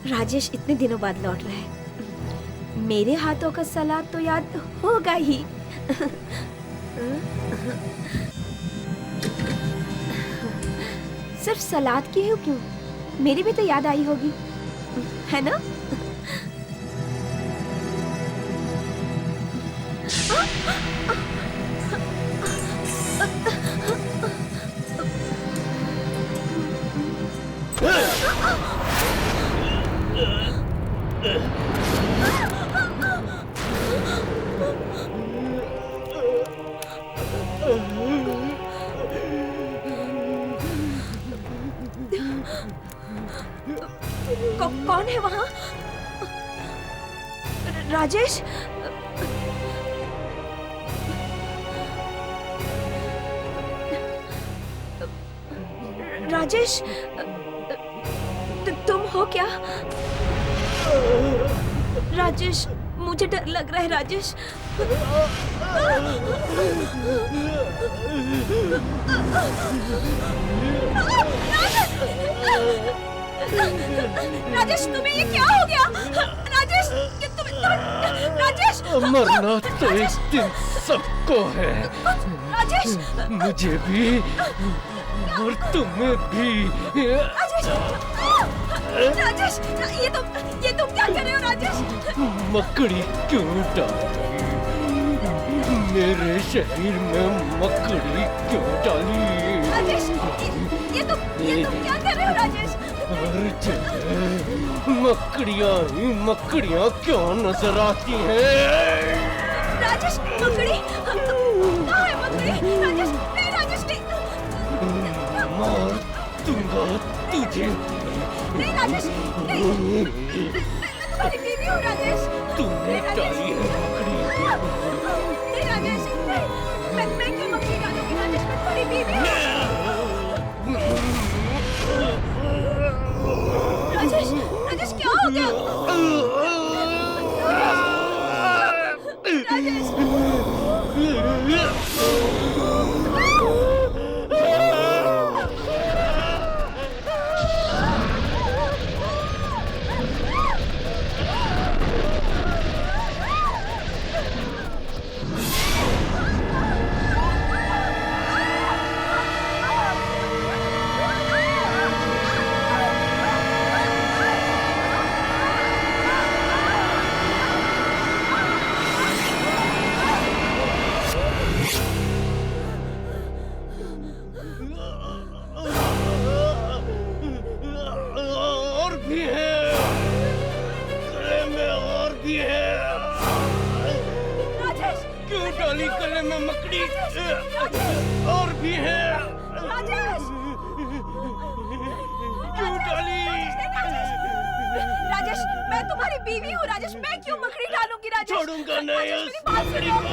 राजेश इतने दिनों बाद लौट रहा है, मेरे हाथों का सलाद तो याद होगा ही। सिर्फ सलाद की ही क्यों, मेरी भी तो याद आई होगी, है ना? कौन है वहां? राजेश? राजेश, तुम हो क्या? राजेश, मुझे डर लग रहा है राजेश। राजेश, तुम्हें ये क्या हो गया? राजेश, राजेश! मरना तो एक दिन सबको है, राजेश! मुझे भी और तुम्हें भी। राजेश, ये तुम क्या कर रहे हो राजेश? मकड़ी क्यों डाली? मेरे शरीर में मकड़ी क्यों डाली? राजेश, ये तुम क्या कर रहे हो राजेश? मकड़ियाँ ही मकड़ियाँ क्यों नजर आती हैं? राजेश, मकड़ी कहाँ है मकड़ी? राजेश, नहीं राजेश, नहीं। मार दूंगा तुझे। नहीं राजेश, नहीं, मैं तुम्हारी बीवी हूँ राजेश। तूने डाली है मकड़ी। नहीं राजेश, नहीं, मैं क्यों मकड़ी डालूंगी राजेश? मैं तुम्हारी बीवी हूँ। राजेश, राजेश क्या हो गया? राजेश! और भी है, गले में और भी है। राजेश! क्यों डाली गले में मकड़ी? और भी है। राजेश! क्यों डाली? राजेश, मैं तुम्हारी बीवी हूँ राजेश, मैं क्यों मकड़ी डालूंगी राजेश? छोड़ूंगा नहीं राजेश, उस मेरी बात मकड़ी सुनो। को।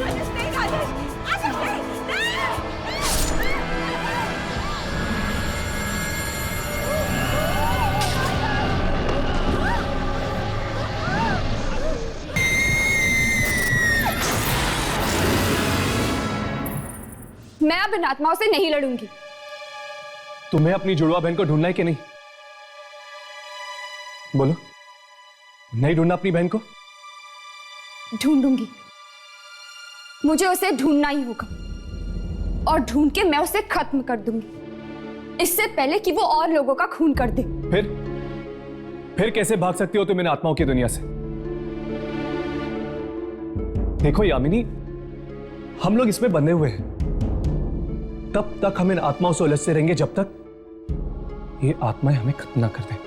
राजेश, नहीं राजेश, राजेश नहीं, नहीं। मैं अब इन आत्माओं से नहीं लड़ूंगी। तुम्हें अपनी जुड़वा बहन को ढूंढना है कि नहीं? बोलो, नहीं ढूंढना अपनी बहन को? ढूंढूंगी, मुझे उसे ढूंढना ही होगा और ढूंढ के मैं उसे खत्म कर दूंगी, इससे पहले कि वो और लोगों का खून कर दे। फिर कैसे भाग सकती हो तुम इन आत्माओं की दुनिया से? देखो यामिनी, हम लोग इसमें बंधे हुए हैं, तब तक हम इन आत्माओं से उलझते रहेंगे जब तक ये आत्माएं हमें खत्म ना कर दें।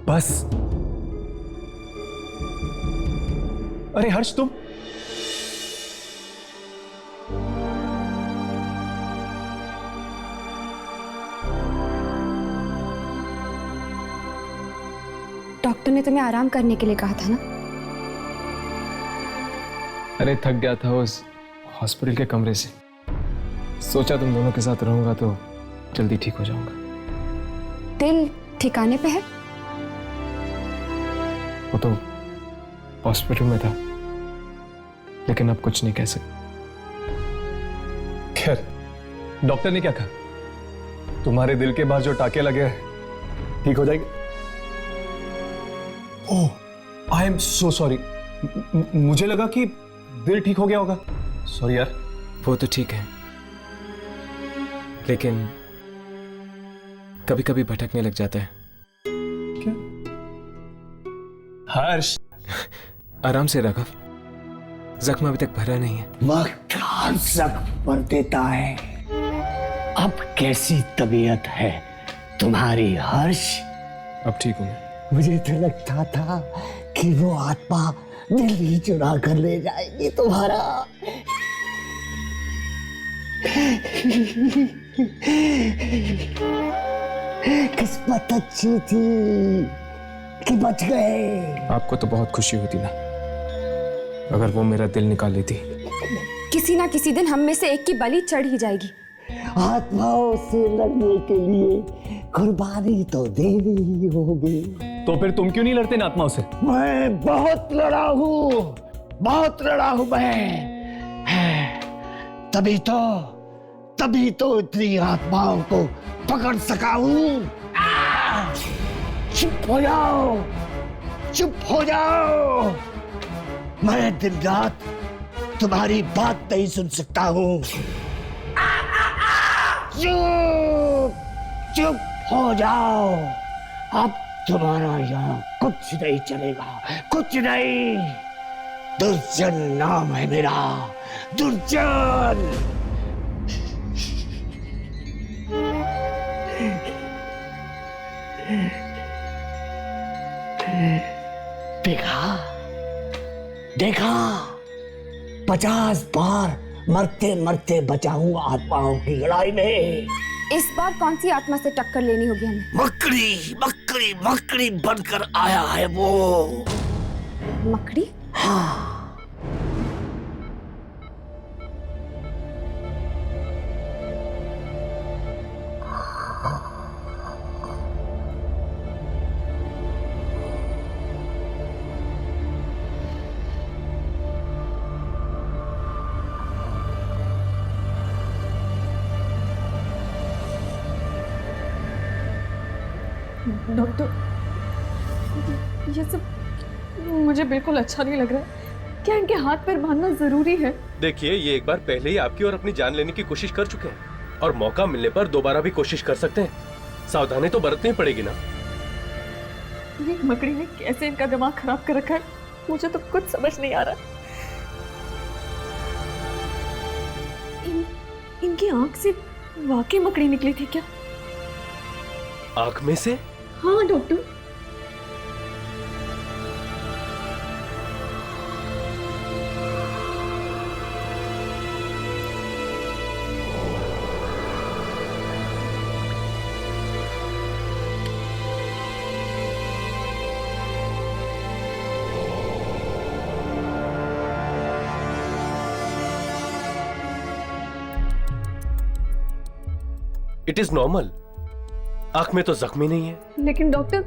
बस। अरे हर्ष, तुम डॉक्टर ने तुम्हें आराम करने के लिए कहा था ना? अरे थक गया था उस हॉस्पिटल के कमरे से, सोचा तुम दोनों के साथ रहूंगा तो जल्दी ठीक हो जाऊंगा। दिल ठिकाने पे है? वो तो हॉस्पिटल में था, लेकिन अब कुछ नहीं कह सकते। खैर, डॉक्टर ने क्या कहा? तुम्हारे दिल के बाहर जो टाके लगे हैं ठीक हो जाएंगे। ओह आई एम सो सॉरी, मुझे लगा कि दिल ठीक हो गया होगा। सॉरी यार। वो तो ठीक है, लेकिन कभी कभी भटकने लग जाता है। क्या? हर्ष आराम से राघव, जख्म अभी तक भरा नहीं है। वक्त हर जख्म पर देता है। अब कैसी तबीयत है तुम्हारी हर्ष? अब ठीक हूं मैं। मुझे तो लगता था कि वो आत्मा दिल ही चुरा कर ले जाएगी तुम्हारा। किस्मत अच्छी थी कि बच गए। आपको तो बहुत खुशी होती ना अगर वो मेरा दिल निकाल लेती। किसी ना किसी दिन हम में से एक की बलि चढ़ ही जाएगी। आत्माओं से लड़ने के लिए कुर्बानी तो देनी ही होगी। तो फिर तुम क्यों नहीं लड़ते इन आत्माओं से? मैं बहुत लड़ा हूं मैं। तभी तो इतनी आत्माओं को पकड़ सका हूं। चुप हो जाओ। मैं दिन रात तुम्हारी बात नहीं सुन सकता हूं। चुप हो जाओ। अब तुम्हारा यहाँ कुछ नहीं चलेगा, कुछ नहीं। दुर्जन नाम है मेरा, दुर्जन। देखा 50 बार मरते मरते बचा हूं आत्माओं की लड़ाई में। इस बार कौन सी आत्मा से टक्कर लेनी होगी हमें? मकड़ी बनकर आया है वो। मकड़ी? हाँ। डॉक्टर, ये सब मुझे बिल्कुल अच्छा नहीं लग रहा है। क्या इनके हाथ पैर बांधना जरूरी है? देखिए, ये एक बार पहले ही आपकी और अपनी जान लेने की कोशिश कर चुके हैं और मौका मिलने पर दोबारा भी कोशिश कर सकते हैं। सावधानी तो बरतनी पड़ेगी ना। ये मकड़ी ने कैसे इनका दिमाग खराब कर रखा है, मुझे तो कुछ समझ नहीं आ रहा। इनकी आंख से वाकई मकड़ी निकली थी क्या? आंख में से? हाँ डॉक्टर। It is normal. आंख में तो जख्म ही नहीं है। लेकिन डॉक्टर,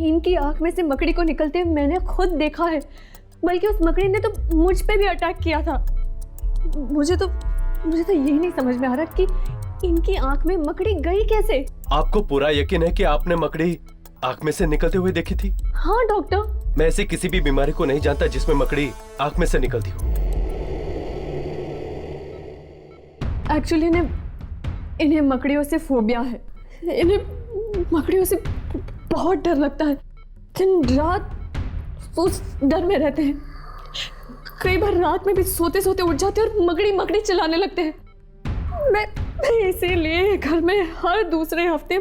इनकी आंख में से मकड़ी को निकलते मैंने खुद देखा है, बल्कि उस मकड़ी ने तो मुझ पे भी अटैक किया था। मुझे तो यही नहीं समझ में आ रहा कि इनकी आंख में मकड़ी गई कैसे। आपको पूरा यकीन है कि आपने मकड़ी आंख में से निकलते हुए देखी थी? हाँ डॉक्टर। मैं ऐसी किसी भी बीमारी को नहीं जानता जिसमें मकड़ी आंख में से निकलती हो। एक्चुअली इन्हें मकड़ियों से फोबिया है। इन्हें मकड़ियों से बहुत डर लगता है। दिन रात उस डर में रहते हैं। कई बार रात में भी सोते सोते उठ जाते हैं और मकड़ी चिल्लाने लगते हैं। मैं इसीलिए घर में हर दूसरे हफ्ते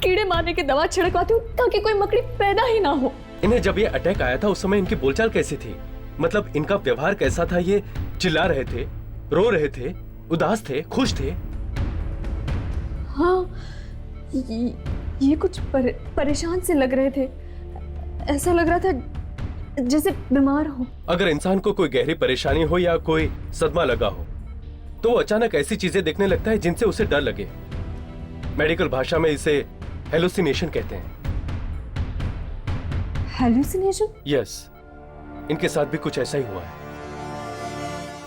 कीड़े मारने की दवा छिड़कवाती हूँ ताकि कोई मकड़ी पैदा ही ना हो। इन्हें जब ये अटैक आया था उस समय इनकी बोलचाल कैसी थी? मतलब इनका व्यवहार कैसा था? ये चिल्ला रहे थे, रो रहे थे, उदास थे, खुश थे? हाँ, ये कुछ परेशान से लग रहे थे। ऐसा लग रहा था जैसे बीमार हो। अगर इंसान को कोई गहरी परेशानी हो या कोई सदमा लगा हो तो वो अचानक ऐसी चीजें देखने लगता है जिनसे उसे डर लगे। मेडिकल भाषा में इसे हेलुसिनेशन कहते हैं। हेलुसिनेशन? यस, इनके साथ भी कुछ ऐसा ही हुआ है।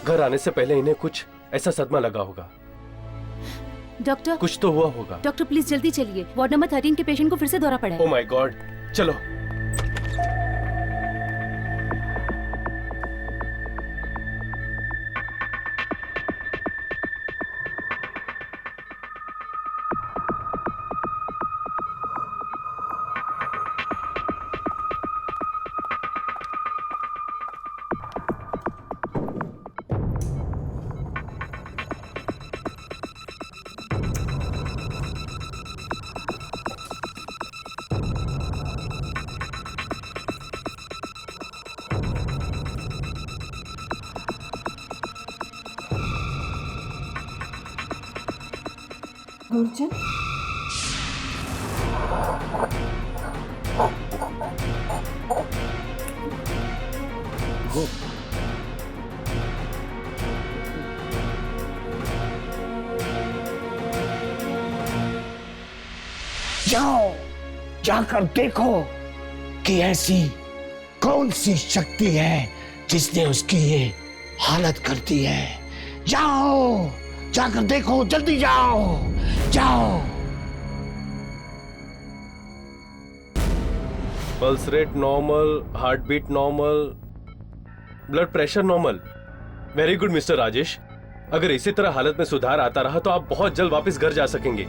घर आने से पहले इन्हें कुछ ऐसा सदमा लगा होगा। डॉक्टर कुछ तो हुआ होगा। डॉक्टर प्लीज जल्दी चलिए, वार्ड नंबर 13 के पेशेंट को फिर से दौरा पड़ा है। ओ माय गॉड, चलो। गुरजन, जाओ, जाकर देखो कि ऐसी कौन सी शक्ति है जिसने उसकी ये हालत कर दी है। जाओ, जाकर देखो, जल्दी जाओ, जाओ। Pulse rate normal, heart beat normal, blood pressure normal. Very good mister Rajesh. अगर इसी तरह हालत में सुधार आता रहा तो आप बहुत जल्द वापस घर जा सकेंगे।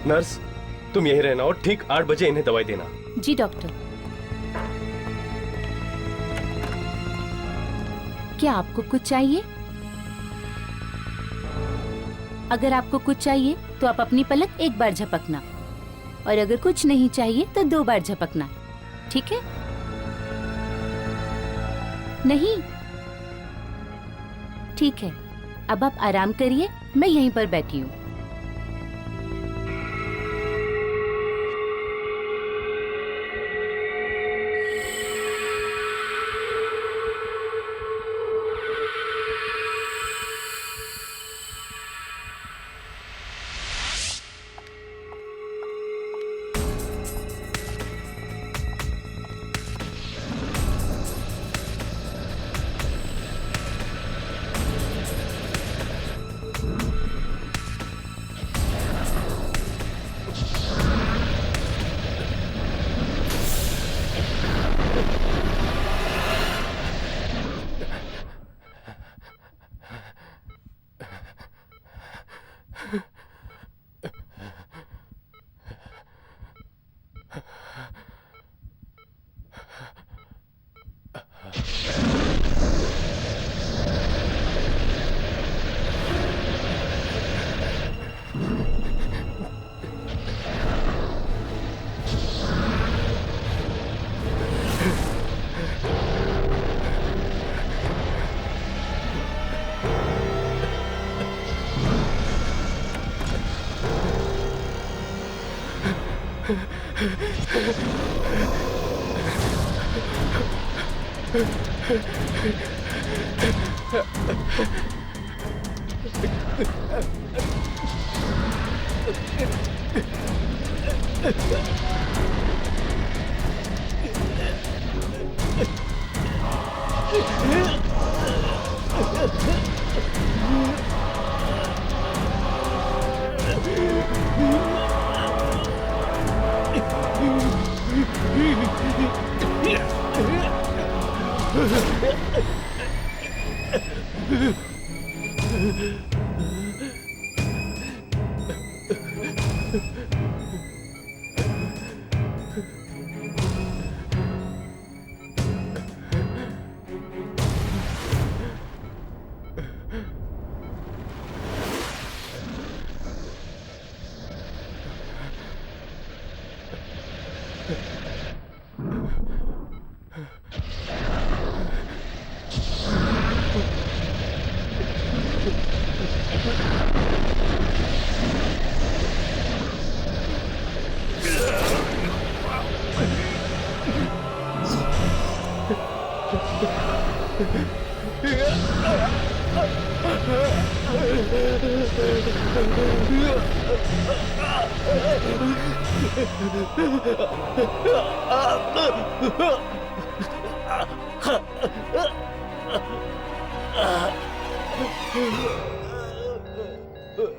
नर्स, तुम यहीं रहना और ठीक 8 बजे इन्हें दवाई देना। जी डॉक्टर। क्या आपको कुछ चाहिए? अगर आपको कुछ चाहिए तो आप अपनी पलक एक बार झपकना, और अगर कुछ नहीं चाहिए तो 2 बार झपकना, ठीक है? नहीं? ठीक है, अब आप आराम करिए, मैं यहीं पर बैठी हूँ। तुम्हें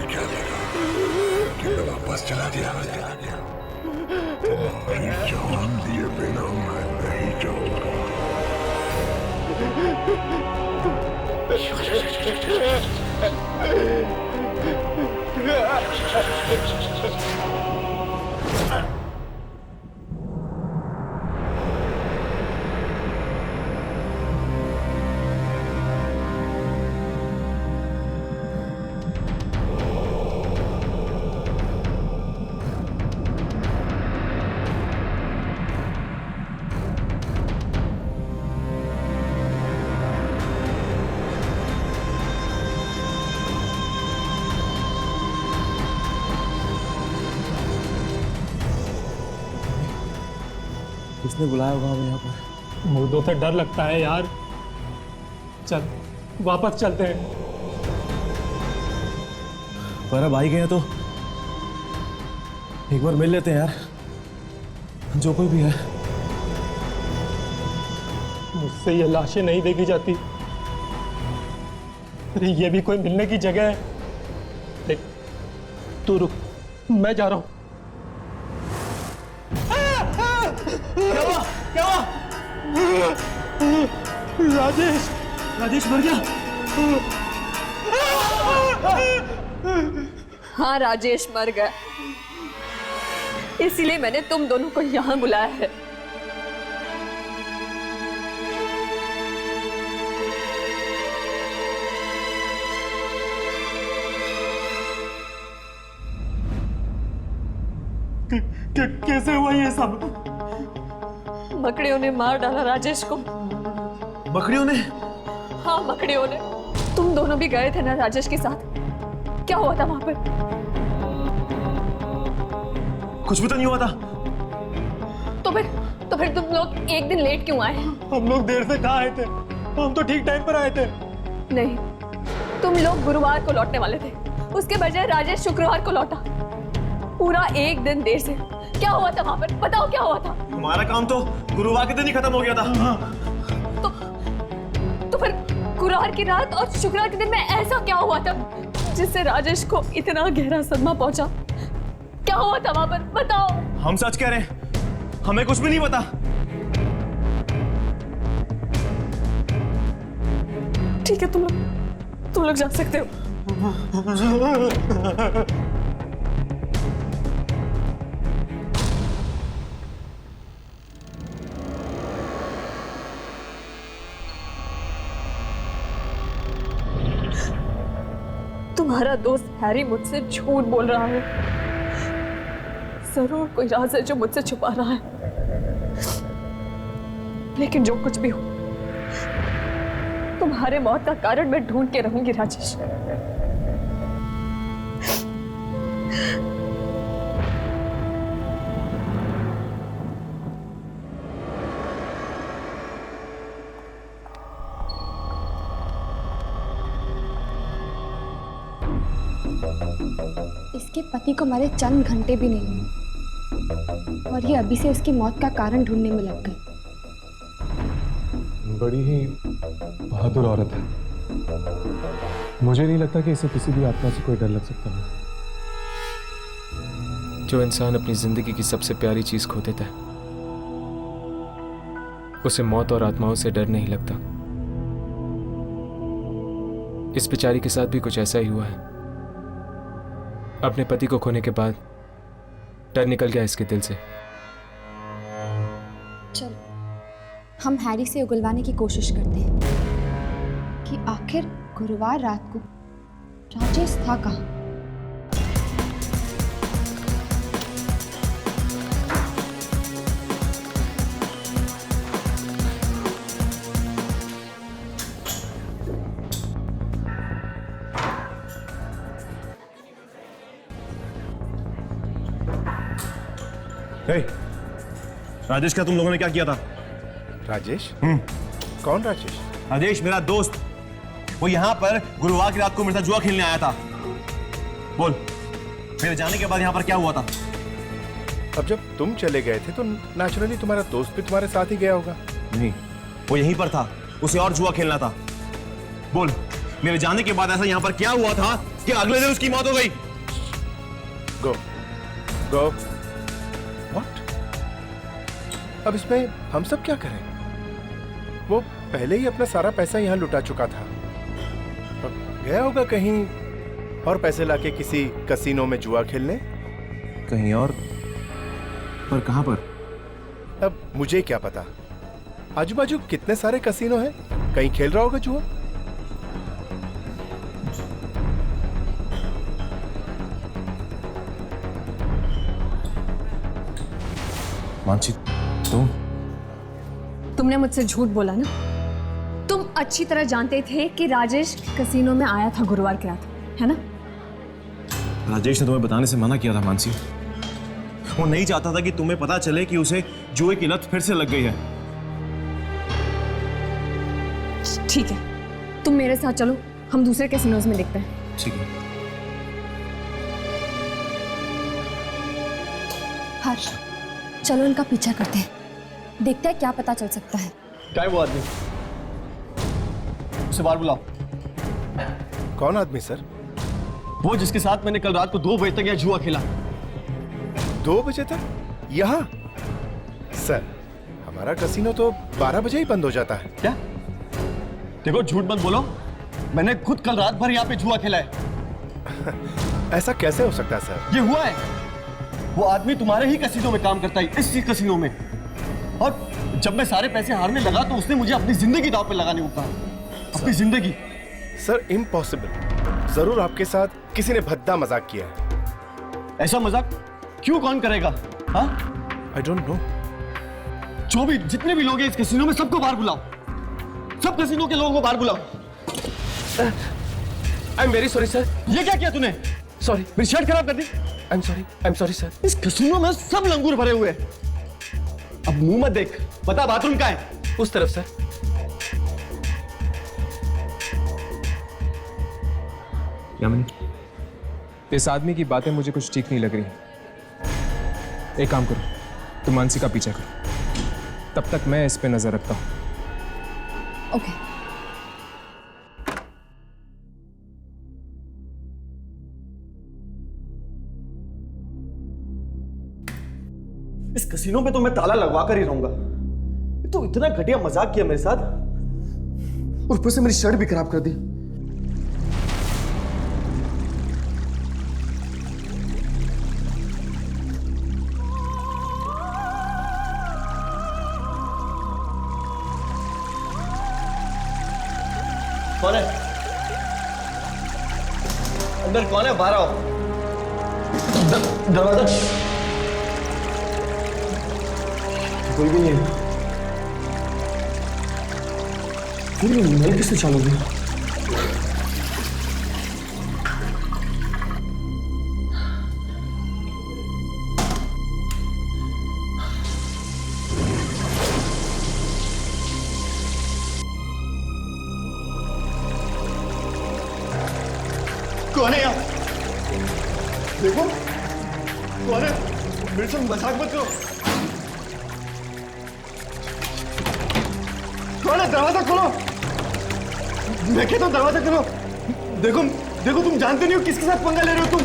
क्या लगा कि मैं वापस चला दिया? तुम्हारी जान दिए बिना मैं नहीं जाऊंगा। किसने बुलाया होगा हमें यहाँ पर? मुर्दों से डर लगता है यार। चल वापस चलते हैं। पर अब आई गए हैं तो एक बार मिल लेते हैं यार, जो कोई भी है। मुझसे ये लाशें नहीं देखी जाती। अरे ये भी कोई मिलने की जगह है? देख तू रुक, मैं जा रहा हूं। क्या हुआ? राजेश, राजेश मर गया। हाँ, राजेश मर गया, इसीलिए मैंने तुम दोनों को यहाँ बुलाया है। कैसे हुआ ये सब? मकड़ियों ने मार डाला राजेश को। मकड़ियों ने? हाँ, मकड़ियों ने। तुम दोनों भी गए थे ना राजेश के साथ? क्या हुआ था वहां पर? कुछ भी तो नहीं हुआ था। तो फिर तुम लोग एक दिन लेट क्यों आए? हम लोग देर से कहाँ आए थे? हम तो ठीक टाइम पर आए थे। नहीं, तुम लोग गुरुवार को लौटने वाले थे, उसके बजाय राजेश शुक्रवार को लौटा। पूरा एक दिन देर से। क्या हुआ था वहां पर? बताओ क्या हुआ था? हमारा काम तो गुरुवार के दिन ही खत्म हो गया था। तो फिर गुरुवार की रात और शुक्रवार के दिन में ऐसा क्या हुआ था जिससे राजेश को इतना गहरा सदमा पहुंचा? क्या हुआ था वहां पर? बताओ। हम सच कह रहे हैं, हमें कुछ भी नहीं पता। ठीक है, तुम लोग जा सकते हो। तुम्हारा दोस्त हैरी मुझसे झूठ बोल रहा है। जरूर कोई राज है जो मुझसे छुपा रहा है। लेकिन जो कुछ भी हो, तुम्हारे मौत का कारण मैं ढूंढ के रहूंगी राजेश। इसके पति को मरे चंद घंटे भी नहीं हुए और ये अभी से उसकी मौत का कारण ढूंढने में लग गई। बड़ी ही बहादुर औरत है। मुझे नहीं लगता कि इसे किसी भी आत्मा से कोई डर लग सकता है। जो इंसान अपनी जिंदगी की सबसे प्यारी चीज खो देता है, उसे मौत और आत्माओं से डर नहीं लगता। इस बेचारी के साथ भी कुछ ऐसा ही हुआ है। अपने पति को खोने के बाद डर निकल गया इसके दिल से। चलो, हम हैरी से उगलवाने की कोशिश करते हैं कि आखिर गुरुवार रात को राजेश था कहाँ। राजेश का तुम लोगों ने क्या किया था? राजेश? कौन राजेश? राजेश मेरा दोस्त, वो यहाँ पर गुरुवार की रात को मेरे साथ जुआ खेलने आया था। बोल, मेरे जाने के बाद यहाँ पर क्या हुआ था? अब जब तुम चले गए थे तो नेचुरली तुम्हारा दोस्त भी तुम्हारे साथ ही गया होगा। नहीं, वो यहीं पर था, उसे और जुआ खेलना था। बोल, मेरे जाने के बाद ऐसा यहाँ पर क्या हुआ था कि अगले दिन उसकी मौत हो गई? गो गो। व्हाट? अब इसमें हम सब क्या करें? वो पहले ही अपना सारा पैसा यहाँ लुटा चुका था। अब गया होगा कहीं और पैसे लाके किसी कसीनो में जुआ खेलने। कहीं और? पर कहां पर? अब मुझे क्या पता, आजू बाजू कितने सारे कसीनो हैं, कहीं खेल रहा होगा जुआ। मानसी, तुमने मुझसे झूठ बोला ना। तुम अच्छी तरह जानते थे कि राजेश कसीनो में आया था गुरुवार की रात, है ना? राजेश ने तुम्हें बताने से मना किया था मानसी। वो नहीं चाहता था कि तुम्हें पता चले कि उसे जुए की लत फिर से लग गई है। ठीक है, तुम मेरे साथ चलो, हम दूसरे कैसीनोज में देखते हैं। ठीक है। हर्ष, चलो इनका पीछा करते हैं, देखते हैं क्या पता चल सकता है। क्या है वो आदमी? उसे बाहर बुलाओ। कौन आदमी सर? वो जिसके साथ मैंने कल रात को 2 बजे तक यह जुआ खेला। 2 बजे तक यहाँ? सर, हमारा कसीनो तो 12 बजे ही बंद हो जाता है। क्या? देखो, झूठ मत बोलो, मैंने खुद कल रात भर यहाँ पे जुआ खेला है। ऐसा कैसे हो सकता है सर? ये हुआ है। वो आदमी तुम्हारे ही कसीनो में काम करता है, इसी कसीनो में। और जब मैं सारे पैसे हारने लगा तो उसने मुझे अपनी जिंदगी दांव पे लगाने को कहा। अपनी जिंदगी। Sir, impossible. जरूर आपके साथ किसी ने भद्दा मजाक किया है। ऐसा मजाक क्यों कौन करेगा? हाँ? I don't know. जो भी जितने भी लोग हैं इस कसीनो में, सबको बाहर बुलाओ। सब कसीनो के लोगों को बाहर बुलाओ। I am very sorry sir. ये क्या किया तूने? सॉरी, मेरी शर्ट खराब कर दी। I am sorry sir. इस कसीनो में सब लंगूर भरे हुए हैं। अब मुंह मत देख, बता बाथरूम कहाँ है? उस तरफ सर। यामिनी, इस आदमी की बातें मुझे कुछ ठीक नहीं लग रही। एक काम करो, तुम मानसी का पीछा करो, तब तक मैं इस पे नजर रखता हूं। ओके। इस कसीनो में तो मैं ताला लगवा कर ही रहूंगा। तो इतना घटिया मजाक किया मेरे साथ, और ऊपर से मेरी शर्ट भी खराब कर दी। कौन है अंदर? कौन है? बाहर आओ। दरवाजा कोई भी नहीं है। फिर भी नल किससे चालू हुई? कौन है यहाँ? देखो कौन है? मेरे से मजाक मत करो। कौन है? दरवाजा खोलो। मैं कहता हूँ दरवाजा खोलो। देखो देखो, तुम जानते नहीं हो किसके साथ पंगा ले रहे हो तुम।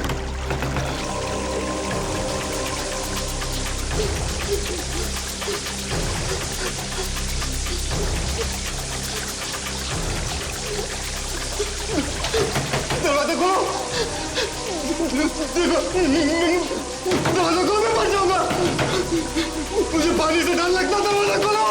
दरवाजा खोलो। देखो, दरवाजा खोलो, मैं मर जाऊंगा। मुझे पानी से डर लगता। दरवाजा खोलो।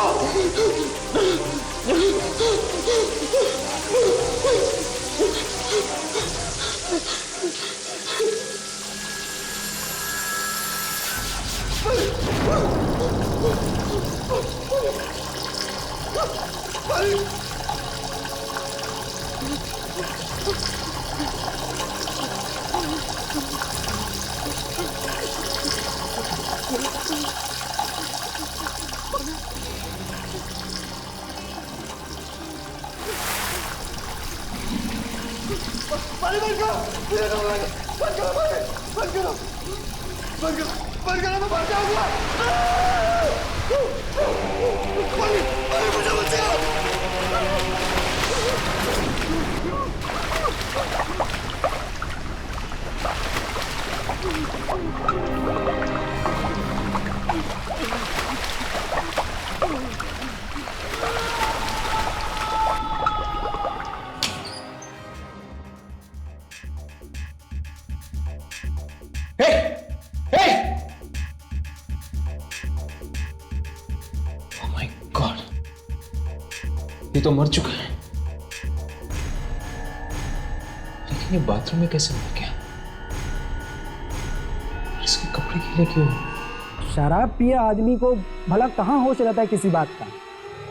माय गॉड, ये तो मर चुका है। लेकिन ये बाथरूम में कैसे मर गया? इसके कपड़े गीले क्यों? शराब पिए आदमी को भला कहाँ होश रहता है किसी बात का।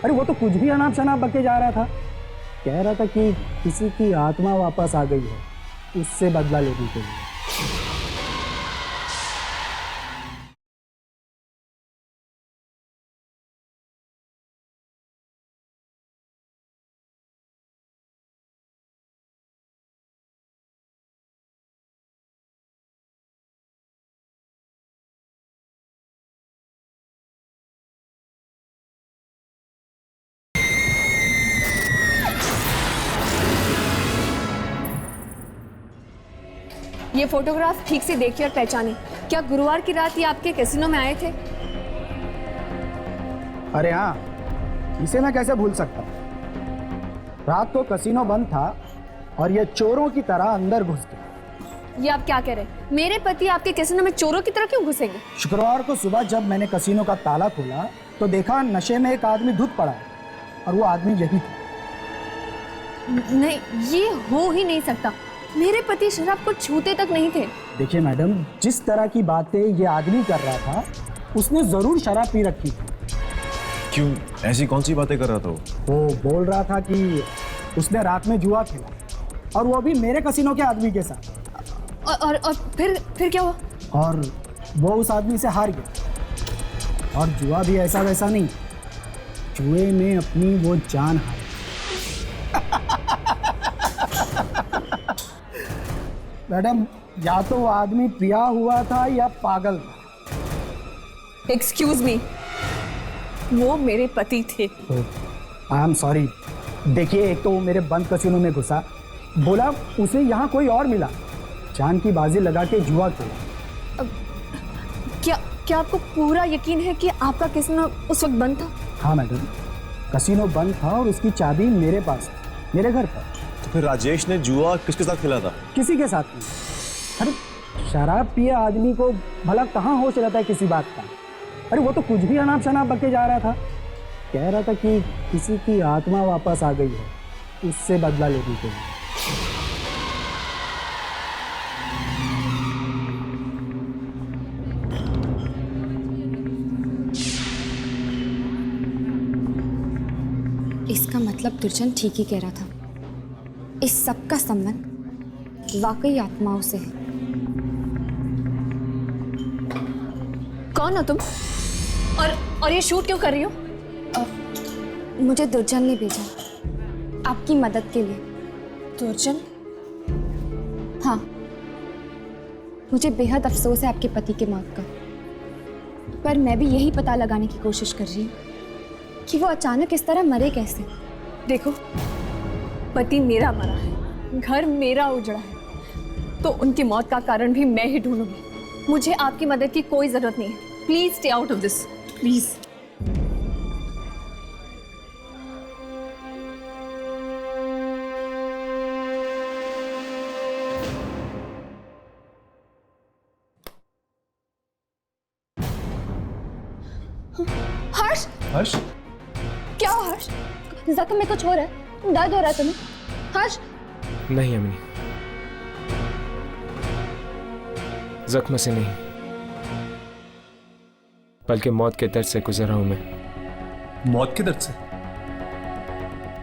अरे वो तो कुछ भी अनाप शनाप बके जा रहा था, कह रहा था कि किसी की आत्मा वापस आ गई है, उससे बदला लेने के लिए। ये फोटोग्राफ ठीक से देखिए और पहचाने। क्या गुरुवार की रात ये आपके कैसीनो में आए थे? अरे हाँ, इसे मैं कैसे भूल सकता। रात को कैसीनो बंद था और ये चोरों की तरह अंदर घुस गए। ये आप क्या कह रहे हैं? मेरे पति आपके कैसीनो में चोरों की तरह क्यों घुसेंगे? शुक्रवार को सुबह जब मैंने कैसीनो का ताला खोला तो देखा नशे में एक आदमी धुत पड़ा है, और वो आदमी यही था। नहीं, ये हो ही नहीं सकता। मेरे पति शराब को छूते तक नहीं थे। देखिए मैडम, जिस तरह की बातें ये आदमी कर रहा था, उसने जरूर शराब पी रखी थी। क्यों, ऐसी कौन सी बातें कर रहा था वो बोल रहा था कि उसने रात में जुआ खेला, और वो भी मेरे कैसीनो के आदमी के साथ। और फिर क्या हुआ? और वो उस आदमी से हार गया, और जुआ भी ऐसा वैसा नहीं, जुए में अपनी वो जान हारी। मैडम, या तो वो आदमी पिया हुआ था या पागल था। एक्सक्यूज मी, वो मेरे पति थे। आई एम सॉरी। देखिए, एक तो वो मेरे बंद कैसीनो में घुसा, बोला उसे यहाँ कोई और मिला, जान की बाजी लगा के जुआ खेला। क्या आपको पूरा यकीन है कि आपका कैसीनो उस वक्त बंद था? हाँ मैडम, कैसीनो बंद था और उसकी चाबी मेरे पास थी, मेरे घर पर। तो फिर राजेश ने जुआ किसके साथ खेला था? किसी के साथ नहीं। अरे शराब पिए आदमी को भला कहाँ होश रहता है किसी बात का। अरे वो तो कुछ भी अनाप शनाप बके जा रहा था, कह रहा था कि किसी की आत्मा वापस आ गई है, उससे बदला लेने के लिए। इसका मतलब दुर्जन ठीक ही कह रहा था। इस सब का संबंध वाकई आत्माओं से है। कौन हो तुम? और ये शूट क्यों कर रही हो? मुझे दुर्जन ने भेजा आपकी मदद के लिए। दुर्जन? हाँ, मुझे बेहद अफसोस है आपके पति के मौत का, पर मैं भी यही पता लगाने की कोशिश कर रही हूँ कि वो अचानक इस तरह मरे कैसे। देखो, पति मेरा मरा है, घर मेरा उजड़ा है, तो उनकी मौत का कारण भी मैं ही ढूंढूंगी। मुझे आपकी मदद की कोई जरूरत नहीं है। Please stay out of this, please. Harsh, Harsh, क्या हो हर्ष? जख्म में कुछ हो रहा है? दर्द हो रहा है तुम्हें? हर्ष? नहीं अमिनी, जख्म से नहीं, बल्कि मौत के दर्द से गुजरा हूं मैं। मौत के दर्द से?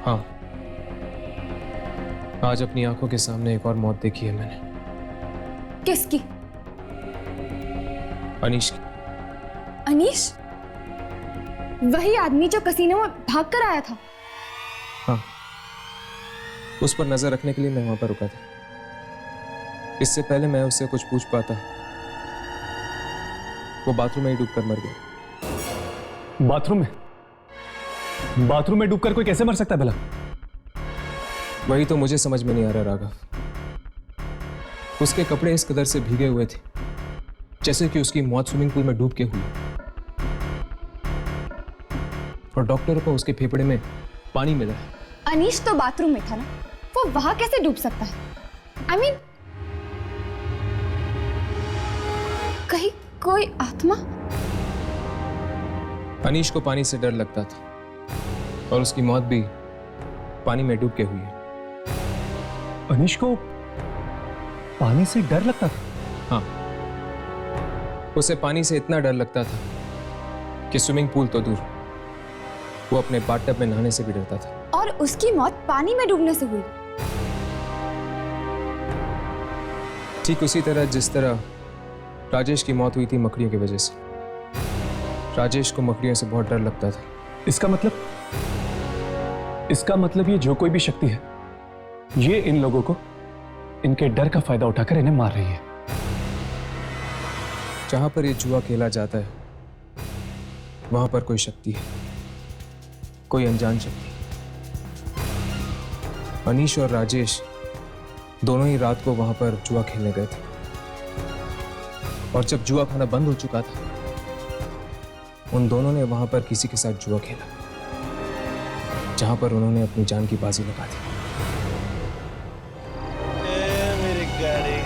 हाँ, आज अपनी आंखों के सामने एक और मौत देखी है मैंने। किसकी? अनीश की। अनीश, वही आदमी जो कसीनो में भाग कर आया था। हाँ, उस पर नजर रखने के लिए मैं वहां पर रुका था। इससे पहले मैं उससे कुछ पूछ पाता, वो बाथरूम में ही डूबकर मर गया। बाथरूम में डूबकर कोई कैसे मर सकता है भला? वही तो मुझे समझ में नहीं आ रहा राघव। उसके कपड़े इस कदर से भीगे हुए थे जैसे कि उसकी मौत स्विमिंग पूल में डूब के हुई, और डॉक्टरों को उसके फेफड़े में पानी मिला है। अनीश तो बाथरूम में था ना, वो वहां कैसे डूब सकता है? I mean, कहीं कोई आत्मा? अनीश को पानी से डर लगता था और उसकी मौत भी पानी में डूब के हुई है। अनीश को पानी से डर लगता था? हाँ, उसे पानी से इतना डर लगता था कि स्विमिंग पूल तो दूर, वो अपने बाथटब में नहाने से भी डरता था। और उसकी मौत पानी में डूबने से हुई। ठीक उसी तरह जिस तरह राजेश की मौत हुई थी मकड़ियों की वजह से। राजेश को मकड़ियों से बहुत डर लगता था। इसका मतलब ये जो कोई भी शक्ति है, ये इन लोगों को इनके डर का फायदा उठाकर इन्हें मार रही है। जहां पर ये जुआ खेला जाता है वहां पर कोई शक्ति है, कोई अनजान शक्ति। अनीश और राजेश दोनों ही रात को वहां पर जुआ खेलने गए थे, और जब जुआ खाना बंद हो चुका था, उन दोनों ने वहां पर किसी के साथ जुआ खेला, जहां पर उन्होंने अपनी जान की बाजी लगा दी। मेरी गाड़ी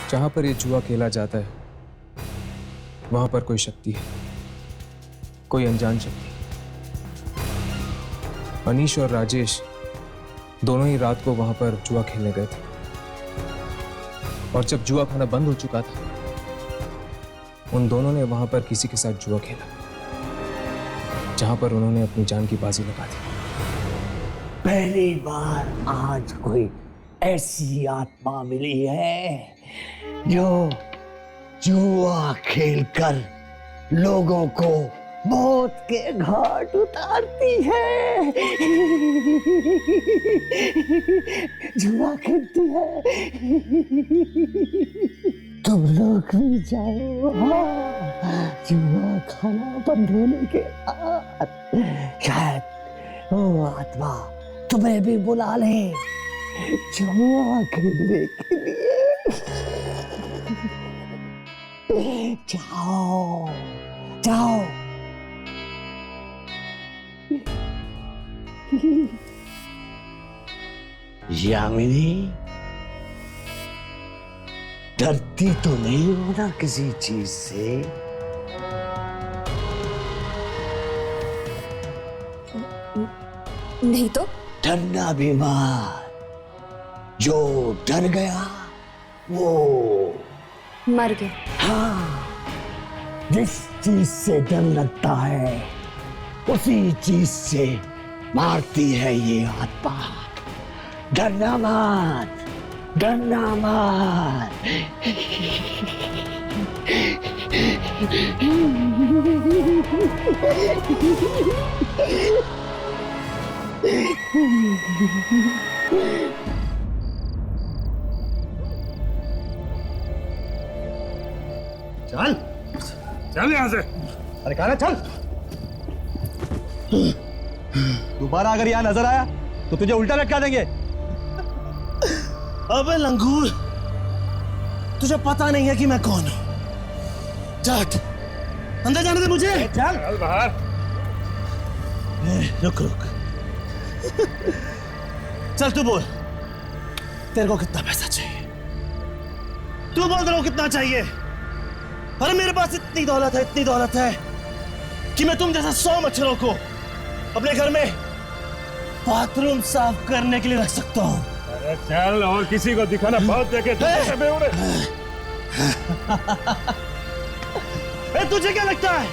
जहां पर ये जुआ खेला जाता है वहां पर कोई शक्ति है, कोई अनजान शक्ति। अनीश और राजेश दोनों ही रात को वहां पर जुआ खेलने गए थे, और जब जुआ खाना बंद हो चुका था, उन दोनों ने वहां पर किसी के साथ जुआ खेला, जहां पर उन्होंने अपनी जान की बाजी लगा दी। पहली बार आज कोई ऐसी आत्मा मिली है जो जुआ खेलकर लोगों को मौत के घाट उतारती है। जुआ खेलती है। तुम लोग भी जाओ, जुआ खाना बंद होने के बाद शायद वो आत्मा तुम्हें भी बुला ले जुआ खेलने के लिए। जाओ जाओ। यामिनी, डरती तो नहीं हो ना किसी चीज से? नहीं तो? डरना भी मत। जो डर गया वो मर गया। हाँ, जिस चीज से डर लगता है उसी चीज से मारती है ये आत्मा। डरना मत, डरना मत। चल चल यहां से। अरे कहा ना चल। दोबारा अगर यहां नजर आया तो तुझे उल्टा लटका देंगे। अबे लंगूर, तुझे पता नहीं है कि मैं कौन हूं। चल अंदर जाने दे मुझे। चल चल बाहर। रुक रुक। चल तू बोल, तेरे को कितना पैसा चाहिए? तू बोल रहा हो कितना चाहिए? अरे मेरे पास इतनी दौलत है कि मैं तुम जैसा 100 मच्छरों को अपने घर में बाथरूम साफ करने के लिए रख सकता हूँ। अरे चल, और किसी को दिखाना बहुत देखे तुझे क्या लगता है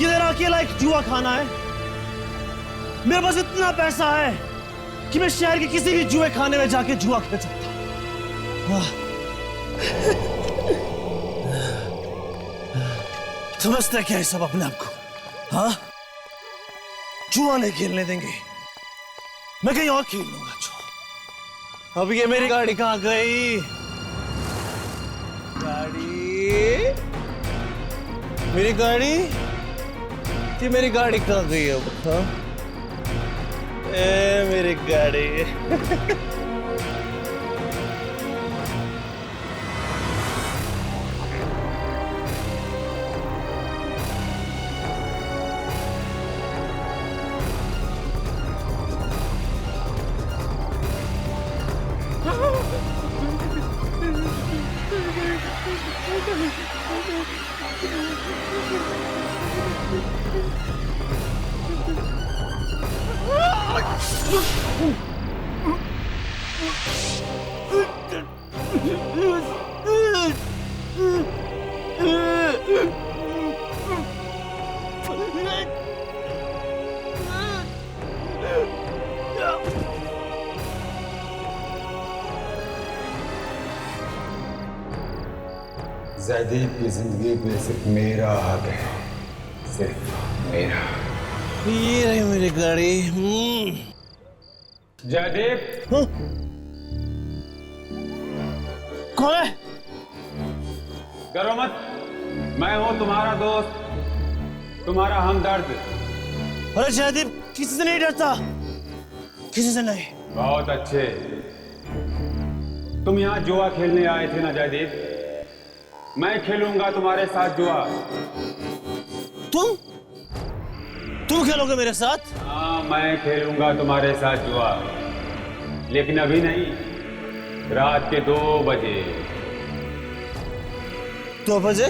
ये तेरा अकेला एक जुआ खाना है? मेरे पास इतना पैसा है कि मैं शहर के किसी भी जुए खाने में जाके जुआ खेल सकता हूँ। समझते क्या है सब अपने आप को? हाँ, जुआ नहीं खेलने देंगे, मैं कहीं और खेल लूंगा जुआ। अब ये मेरी गाड़ी कहाँ गई? मेरी गाड़ी थी, मेरी गाड़ी कहाँ गई है? हाँ, मेरी गाड़ी। जैदीब की जिंदगी पे सिर्फ मेरा हक है, सिर्फ मेरा। ये रही मेरी गाड़ी। जयदीप, कौन है? डरो मत, मैं हूं तुम्हारा दोस्त, तुम्हारा हमदर्द। अरे जयदीप, किसी से नहीं डरता, किसी से नहीं। बहुत अच्छे। तुम यहाँ जुआ खेलने आए थे ना जयदीप? मैं खेलूंगा तुम्हारे साथ जुआ। तुम खेलोगे मेरे साथ? हाँ, मैं खेलूंगा तुम्हारे साथ जुआ, लेकिन अभी नहीं, रात के 2 बजे। 2 बजे?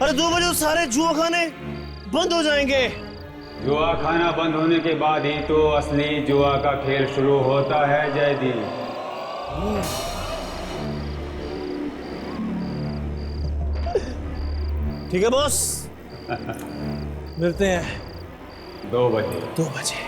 अरे 2 बजे तो सारे जुआ खाने बंद हो जाएंगे। जुआ खाना बंद होने के बाद ही तो असली जुआ का खेल शुरू होता है जयदीप। ठीक है बॉस, मिलते हैं 2 बजे। 2 बजे।